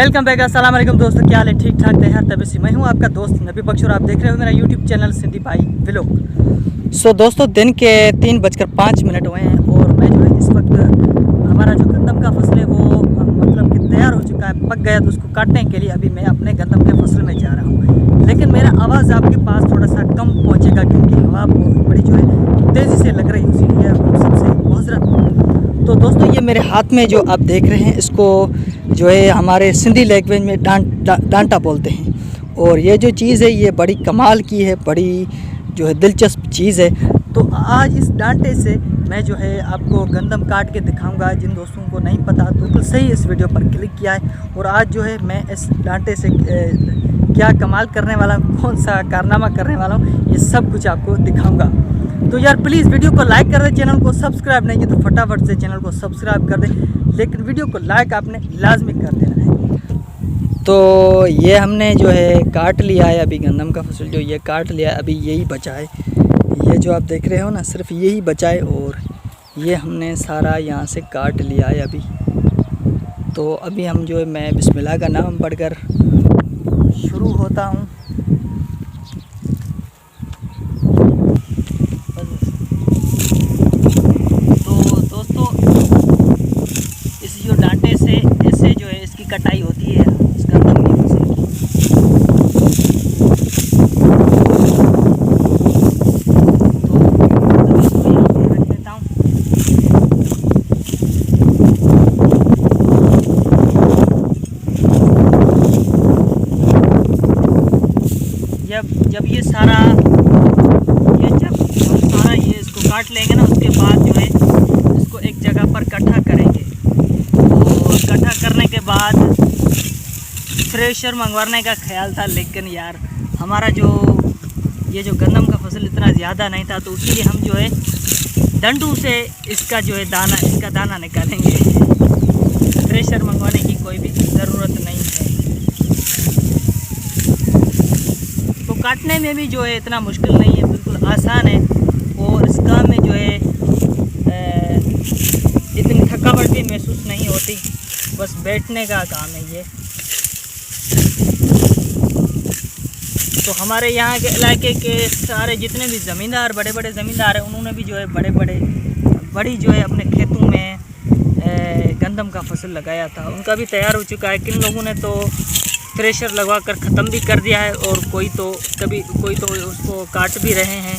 Welcome back. अस्सलाम वालेकुम दोस्तों, क्या हाल है? ठीक ठाक तैयार तबे से मैं हूं आपका दोस्त नबी बख्श और आप देख रहे हो मेरा यूट्यूब चैनल सिंधी भाई व्लॉग। सो दोस्तों, दिन के 3:05 हुए हैं और मैं जो है इस वक्त हमारा जो गंदम का फसल है वो मतलब कि तैयार हो चुका है, पक गया, तो उसको काटने के लिए अभी मैं अपने गंदम के फसल में जा रहा हूँ। लेकिन मेरा आवाज़ आपके पास थोड़ा सा कम पहुँचेगा क्योंकि हवा बड़ी जो है तेज़ी से लग रही है, इसीलिए सबसे माजरत। तो दोस्तों, ये मेरे हाथ में जो आप देख रहे हैं इसको जो है हमारे सिंधी लैंग्वेज में डांटा बोलते हैं। और ये जो चीज़ है ये बड़ी कमाल की है, बड़ी जो है दिलचस्प चीज़ है। तो आज इस डांटे से मैं जो है आपको गंदम काट के दिखाऊंगा। जिन दोस्तों को नहीं पता तो बिल्कुल सही इस वीडियो पर क्लिक किया है। और आज जो है मैं इस डांटे से क्या कमाल करने वाला हूँ, कौन सा कारनामा करने वाला हूँ, ये सब कुछ आपको दिखाऊंगा। तो यार प्लीज़ वीडियो को लाइक कर दे, चैनल को सब्सक्राइब नहीं किया तो फटाफट से चैनल को सब्सक्राइब कर दे, लेकिन वीडियो को लाइक आपने लाजमी कर देना है। तो ये हमने जो है काट लिया है अभी गंदम का फसल, जो ये काट लिया है, अभी यही बचा है। ये जो आप देख रहे हो ना, सिर्फ यही बचा है और ये हमने सारा यहाँ से काट लिया है अभी। तो अभी हम जो है मैं बिस्मिल्लाह का नाम पढ़कर शुरू होता हूँ। कटाई होती है इस गंदम की फसल की। तो इसको यहाँ पे रख देता हूँ। जब ये सारा ये इसको काट लेंगे ना, उसके बाद जो है इसको एक जगह पर इकट्ठा करेंगे। और इकट्ठा करने के बाद थ्रेशर मंगवाने का ख्याल था, लेकिन यार हमारा ये जो गंदम का फसल इतना ज़्यादा नहीं था, तो इसीलिए हम जो है डंडू से इसका दाना निकालेंगे। थ्रेशर मंगवाने की कोई भी ज़रूरत नहीं है। तो काटने में भी जो है इतना मुश्किल नहीं है, बिल्कुल आसान है। और इस काम में जो है इतनी थकावट भी महसूस नहीं होती, बस बैठने का काम है ये। तो हमारे यहाँ के इलाके के सारे जितने भी ज़मींदार, बड़े बड़े ज़मींदार हैं, उन्होंने भी जो है बड़ी जो है अपने खेतों में गंदम का फसल लगाया था। उनका भी तैयार हो चुका है। किन लोगों ने तो थ्रेशर लगवा कर ख़त्म भी कर दिया है और कोई तो उसको काट भी रहे हैं।